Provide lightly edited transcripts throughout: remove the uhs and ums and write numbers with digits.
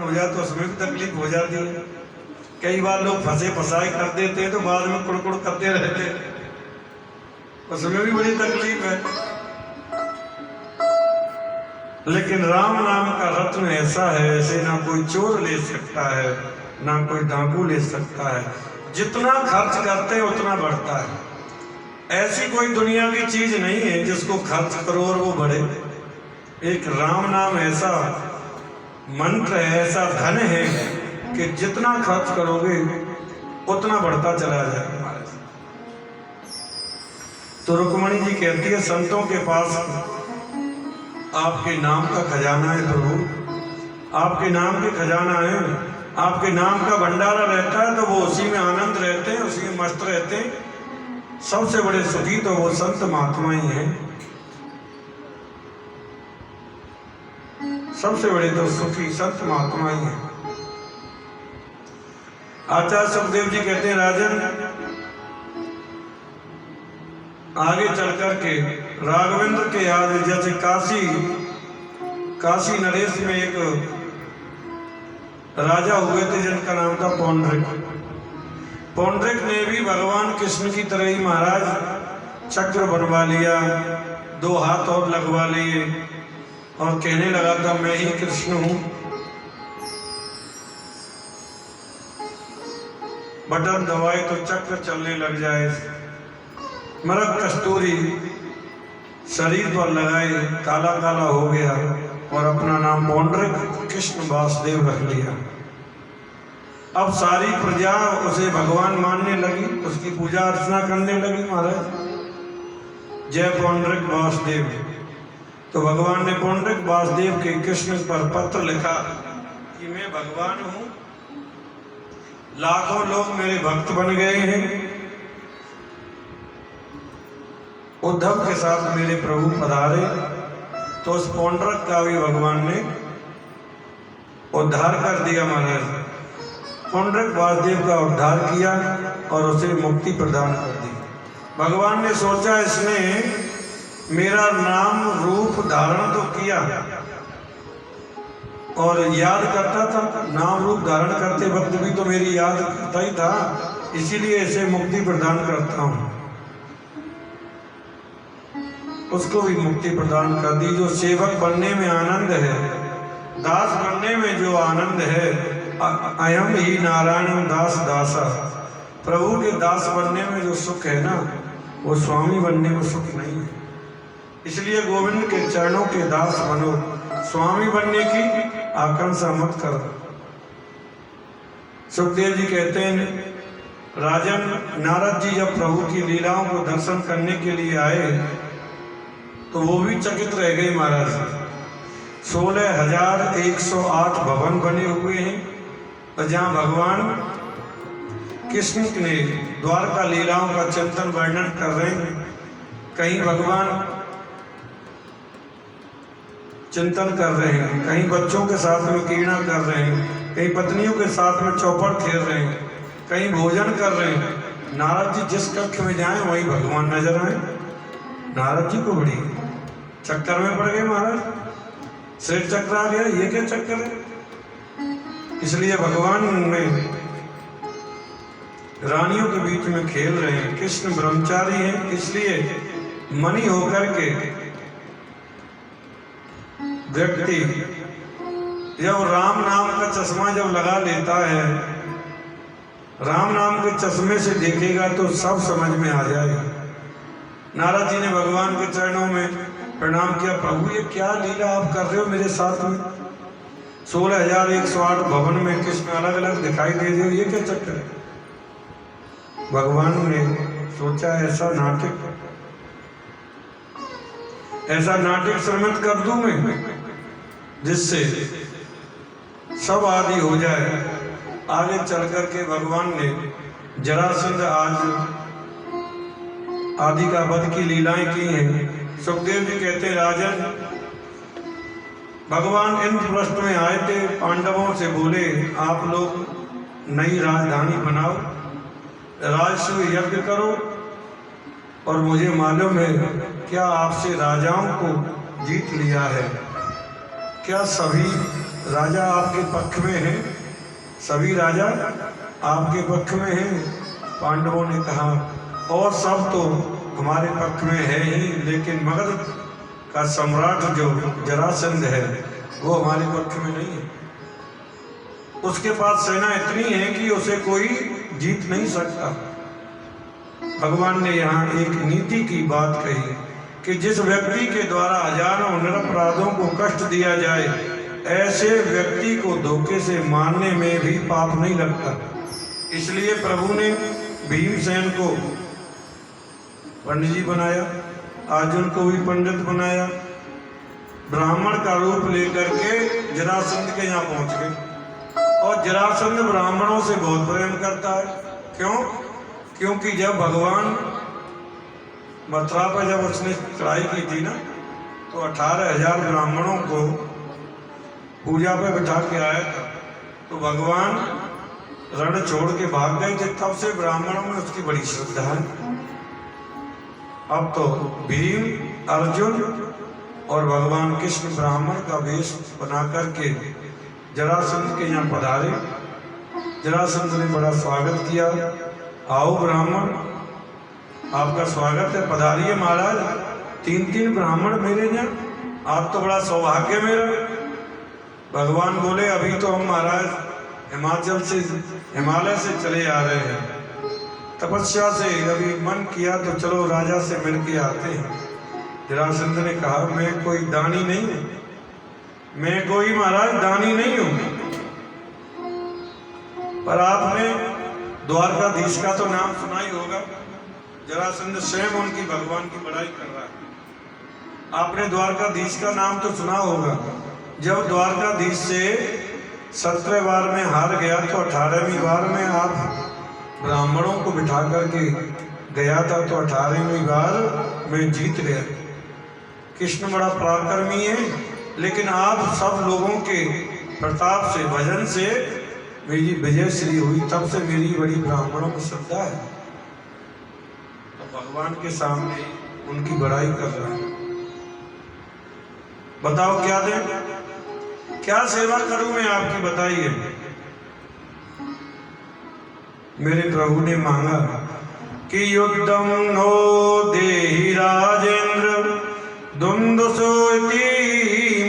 उत्पन्न हो जाए तो उसमें भी तकलीफ हो जाती है। कई बार लोग फंसे फसाए कर देते हैं तो बाद में कुड़कुड़ करते रहते हैं, उसमें भी बड़ी तकलीफ है। लेकिन राम नाम का रत्न ऐसा है, ऐसे ना कोई चोर ले सकता है, ना कोई डाकू ले सकता है। जितना खर्च करते हैं उतना बढ़ता है। ऐसी कोई दुनिया की चीज नहीं है जिसको खर्च करो और वो बढ़े। एक राम नाम ऐसा मंत्र है, ऐसा धन है कि जितना खर्च करोगे उतना बढ़ता चला जाएगा। तो रुक्मणी जी कहती है संतों के पास आपके नाम का खजाना है प्रभु, आपके नाम के खजाना है, आपके नाम का भंडारा रहता है तो वो उसी में आनंद रहते हैं, उसी में मस्त रहते हैं। सबसे बड़े सुखी तो वो संत महात्मा ही हैं, सबसे बड़े तो सुखी संत महात्मा ही हैं। आचार्य सुखदेव जी कहते हैं राजन, आगे चल करके राघवेंद्र के याद जैसे काशी नरेश में एक राजा हुए थे जिनका नाम था पौंड्रिक। पौंड्रिक ने भी भगवान कृष्ण की तरह ही महाराज चक्र बनवा लिया, 2 हाथ और लगवा लिए और कहने लगा था मैं ही कृष्ण हूं। बटन दबाए तो चक्र चलने लग जाए। मरक कस्तूरी शरीर पर लगाए, काला काला हो गया और अपना नाम पौंड्रिक कृष्ण वासुदेव रख लिया। अब सारी प्रजा उसे भगवान मानने लगी, उसकी पूजा अर्चना करने लगी। महाराज जय पौंड्रिक वासुदेव। तो भगवान ने पौंड्रिक वासुदेव के कृष्ण पर पत्र लिखा कि मैं भगवान हूं, लाखों लोग मेरे भक्त बन गए हैं। उद्धव के साथ मेरे प्रभु पधारे तो उस पौंड्रक का भी भगवान ने उद्धार कर दिया। महाराज पौंड्रक वासुदेव का उद्धार किया और उसे मुक्ति प्रदान कर दी। भगवान ने सोचा इसने मेरा नाम रूप धारण तो किया और याद करता था, नाम रूप धारण करते वक्त भी तो मेरी याद करता ही था, इसीलिए इसे मुक्ति प्रदान करता हूं। उसको भी मुक्ति प्रदान कर दी। जो सेवक बनने में आनंद है, दास बनने में जो आनंद है, अयम ही नारायण दास दासा। प्रभु के दास बनने में जो सुख है ना, वो स्वामी बनने में सुख नहीं है। इसलिए गोविंद के चरणों के दास बनो, स्वामी बनने की आकांक्षा मत करो। सुखदेव जी कहते हैं राजन, नारद जी जब प्रभु की लीलाओं को दर्शन करने के लिए आए तो वो भी चकित रह गए। महाराज 16,108 भवन बने हुए हैं और जहाँ भगवान कृष्ण ने द्वारका लीलाओं का चिंतन वर्णन कर रहे हैं, कहीं भगवान चिंतन कर रहे हैं, कहीं बच्चों के साथ में क्रीड़ा कर रहे हैं, कहीं पत्नियों के साथ में चौपड़ खेल रहे हैं, कहीं भोजन कर रहे हैं। नारद जी जिस कक्ष में जाएं वहीं भगवान नजर आए। नारद जी को बड़ी चक्कर में पड़ गए। महाराज सिर चक्कर आ गया, ये क्या चक्कर है। इसलिए भगवान में रानियों के बीच में खेल रहे हैं, कृष्ण ब्रह्मचारी हैं, इसलिए मनी होकर के व्यक्ति जब राम नाम का चश्मा जब लगा लेता है, राम नाम के चश्मे से देखेगा तो सब समझ में आ जाएगा। नारद जी ने भगवान के चरणों में प्रणाम किया, प्रभु ये क्या लीला आप कर रहे हो मेरे साथ में। 16,108 भवन में कृष्ण अलग अलग दिखाई दे रहे हो, ये क्या चक्कर है। भगवान ने सोचा ऐसा नाटक श्रमित कर दूं मैं जिससे सब आदि हो जाए। आगे चल कर के भगवान ने जरासंध आदि का वध की लीलाएं की हैं। सुखदेव जी कहते हैं राजन, भगवान इंद्रप्रस्थ में आए थे, पांडवों से बोले आप लोग नई राजधानी बनाओ, राजसूय यज्ञ करो और मुझे मालूम है क्या आपसे राजाओं को जीत लिया है, क्या सभी राजा आपके पक्ष में हैं, सभी राजा आपके पक्ष में हैं। पांडवों ने कहा और सब तो हमारे पक्ष में है ही, लेकिन मगध का सम्राट जो जरासंध है वो हमारे पक्ष में नहीं है। उसके पास सेना इतनी है कि उसे कोई जीत नहीं सकता। भगवान ने यहाँ एक नीति की बात कही कि जिस व्यक्ति के द्वारा हजारों निरपराधों को कष्ट दिया जाए, ऐसे व्यक्ति को धोखे से मारने में भी पाप नहीं लगता। इसलिए प्रभु ने भीमसेन को पंडित जी बनाया, अर्जुन को भी पंडित बनाया, ब्राह्मण का रूप लेकर के जरासंध के यहाँ पहुंच गए। और जरासंध ब्राह्मणों से बहुत प्रेम करता है। क्यों? क्योंकि जब भगवान मथुरा पर जब उसने चढ़ाई की थी ना, तो 18,000 ब्राह्मणों को पूजा पे बिठा के आया था। तो भगवान रण छोड़ के भाग गए थे, तब से ब्राह्मणों में उसकी बड़ी श्रद्धा है। अब तो भीम, अर्जुन और भगवान कृष्ण ब्राह्मण का वेश बना करके जरासंध के यहाँ पधारे। जरासंध ने बड़ा स्वागत किया। आओ ब्राह्मण, आपका स्वागत है, पधारिए महाराज। 3 ब्राह्मण मेरे यहाँ, आप तो बड़ा सौभाग्य मेरा। भगवान बोले अभी तो हम महाराज हिमालय से चले आ रहे हैं, तपस्या से अभी मन किया तो चलो राजा से मिल के आते हैं। जरासंध ने कहा मैं कोई दानी नहीं हूं, मैं कोई महाराज दानी नहीं हूं, पर आपने द्वारकाधीश का तो नाम सुना ही होगा। जरासंध स्वयं उनकी भगवान की बड़ाई कर रहा है। आपने द्वारकाधीश का नाम तो सुना होगा। जब द्वारकाधीश से 17 बार में हार गया तो 18वीं बार में आप ब्राह्मणों को बिठा करके गया था, तो 18वीं बार में जीत गया। कृष्ण बड़ा पराक्रमी है, लेकिन आप सब लोगों के प्रताप से, भजन से मेरी विजय श्री हुई, तब से मेरी बड़ी ब्राह्मणों को श्रद्धा है। तो भगवान के सामने उनकी बड़ाई कर रहा है। बताओ क्या दें, क्या सेवा करूं मैं आपकी, बताइए। मेरे प्रभु ने मांगा कि युद्धम नो देहि राजेंद्र दुंदुसोति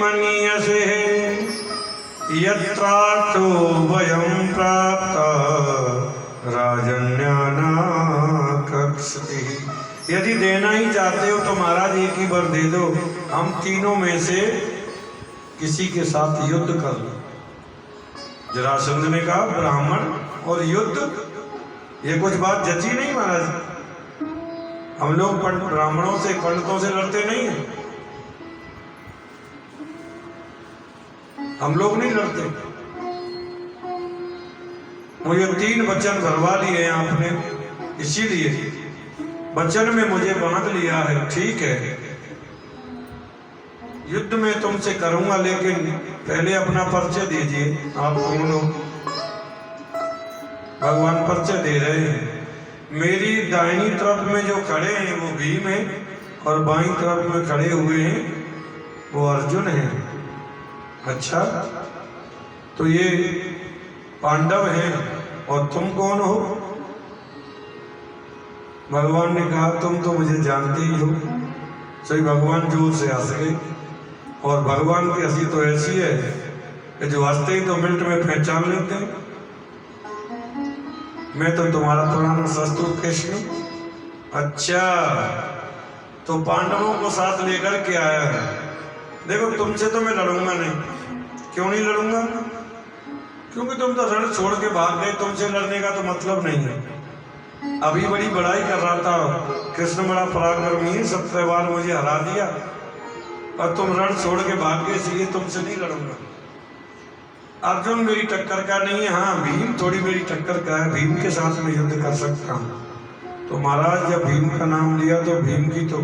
मनीयसे यत्रार्थो वयं प्राप्त राजन्याना कक्षति। यदि देना ही चाहते हो तो महाराज एक ही बार दे दो, हम तीनों में से किसी के साथ युद्ध कर लो। जरासंध ने कहा ब्राह्मण और युद्ध, ये कुछ बात जची नहीं महाराज। हम लोग ब्राह्मणों से, पंडितों से लड़ते नहीं हैं, हम लोग नहीं लड़ते। मुझे 3 वचन भरवा लिए हैं आपने, इसीलिए वचन में मुझे बांध लिया है। ठीक है, युद्ध में तुमसे करूंगा, लेकिन पहले अपना परिचय दीजिए, आप कौन हो। भगवान परिचय दे रहे हैं। मेरी दाहिनी तरफ में जो खड़े हैं वो भीम है, और बाईं तरफ में खड़े हुए हैं वो अर्जुन है। अच्छा, तो ये पांडव हैं, और तुम कौन हो? भगवान ने कहा तुम तो मुझे जानते ही हो। सही भगवान जोर से हंस गए, और भगवान की हंसी तो ऐसी है कि जो हंसते ही तो मिनट में पहचान लेते हैं। मैं तो तुम्हारा पुराना शत्रु कृष्ण। अच्छा, तो पांडवों को साथ लेकर के आया है। देखो तुमसे तो मैं लड़ूंगा नहीं। क्यों नहीं लड़ूंगा? क्योंकि तुम तो रण छोड़ के भाग गए, तुमसे लड़ने का तो मतलब नहीं है। अभी बड़ी बड़ाई कर रहा था, कृष्ण बड़ा पराक्रमी है, 17 बार मुझे हरा दिया, और तुम रण छोड़ के भाग गए, इसलिए तुमसे नहीं लड़ूंगा। अर्जुन मेरी टक्कर का नहीं है, हाँ भीम थोड़ी मेरी टक्कर का है, भीम के साथ मैं युद्ध कर सकता हूँ। तो महाराज जब भीम का नाम लिया तो भीम की तो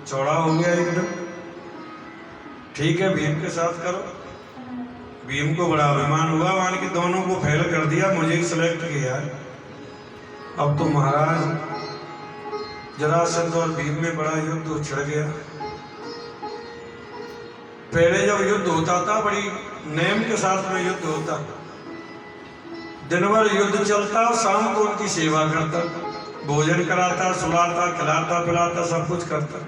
चौड़ा हो गया एकदम। ठीक है, भीम के साथ करो। भीम को बड़ा अभिमान हुआ, मान के दोनों को फेल कर दिया, मुझे ही सिलेक्ट किया। अब तो महाराज जरासंध और भीम में बड़ा युद्ध छिड़ गया। पहले जब युद्ध होता था बड़ी नेम के साथ में युद्ध होता, दिन भर युद्ध चलता, शाम को उनकी सेवा करता, भोजन कराता, सुलाता, खिलाता पिलाता, सब कुछ करता,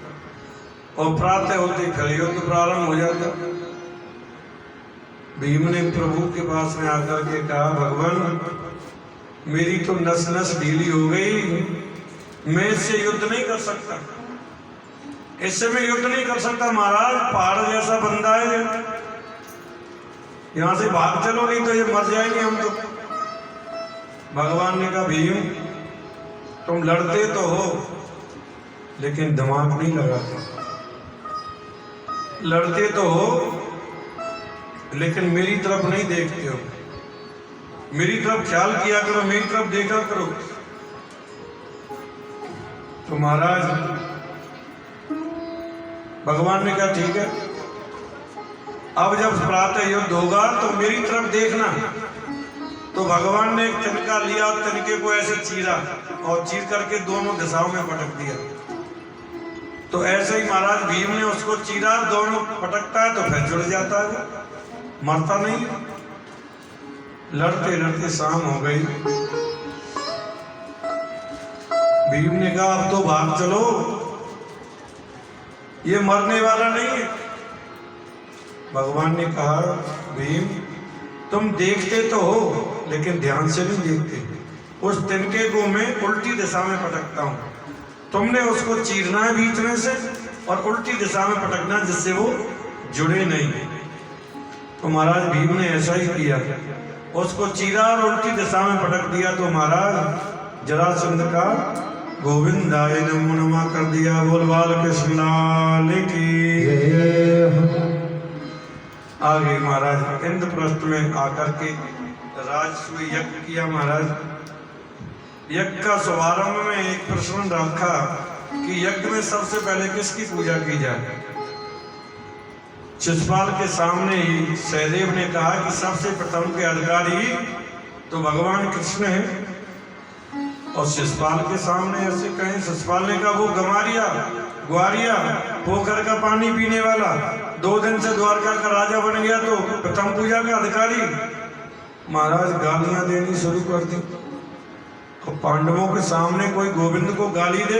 और प्रातः होते फिर युद्ध प्रारंभ हो जाता। भीम ने प्रभु के पास में आकर के कहा, भगवान मेरी तो नस नस ढीली हो गई, मैं इससे युद्ध नहीं कर सकता, इससे मैं युद्ध नहीं कर सकता महाराज, पहाड़ जैसा बंदा है, यहां से भाग चलो नहीं तो ये मर जाएंगे हम तो। भगवान ने कहा, भीम तुम लड़ते तो हो लेकिन दिमाग नहीं लगाते, लड़ते तो हो लेकिन मेरी तरफ नहीं देखते हो, मेरी तरफ ख्याल किया करो, मेरी तरफ देखा करो। तो महाराज भगवान ने कहा ठीक है, अब जब प्रातः युद्ध होगा तो मेरी तरफ देखना। तो भगवान ने एक तिनका लिया, तिनके को ऐसे चीरा और चीर करके दोनों दिशाओं में पटक दिया। तो ऐसे ही महाराज भीम ने उसको चीरा, दोनों पटकता है तो फिर जुड़ जाता है, मरता नहीं। लड़ते लड़ते शाम हो गई, भीम ने कहा अब तो भाग चलो, ये मरने वाला नहीं है। भगवान ने कहा, भीम तुम देखते तो हो लेकिन ध्यान से नहीं देखते, उस तिनके को मैं उल्टी दिशा में पटकता हूं, तुमने उसको चीरना है बीच में से और उल्टी दिशा में पटकना जिससे वो जुड़े नहीं। तो महाराज भीम ने ऐसा ही किया, उसको चीरा और उल्टी दिशा में पटक दिया। तो महाराज जरासंध का गोविंदाय नमो नमः कर दिया। बोल बाल कृष्ण लाल की। आगे महाराज इंद्रप्रस्थ में आकर के राजसूय यज्ञ किया। महाराज यज्ञ का शुभारंभ में एक प्रश्न रखा कि यज्ञ में सबसे पहले किसकी पूजा की जाए। शिशुपाल के सामने ही सहदेव ने कहा कि सबसे प्रथम के अधिकारी तो भगवान कृष्ण है, और शिशुपाल के सामने ऐसे कहें। शिशुपाल ने कहा वो ग्वारिया पोखर का पानी पीने वाला 2 दिन से द्वारका का राजा बन गया तो प्रथम पूजा का अधिकारी। महाराज गालियां देनी शुरू कर दी। तो पांडवों के सामने कोई गोविंद को गाली दे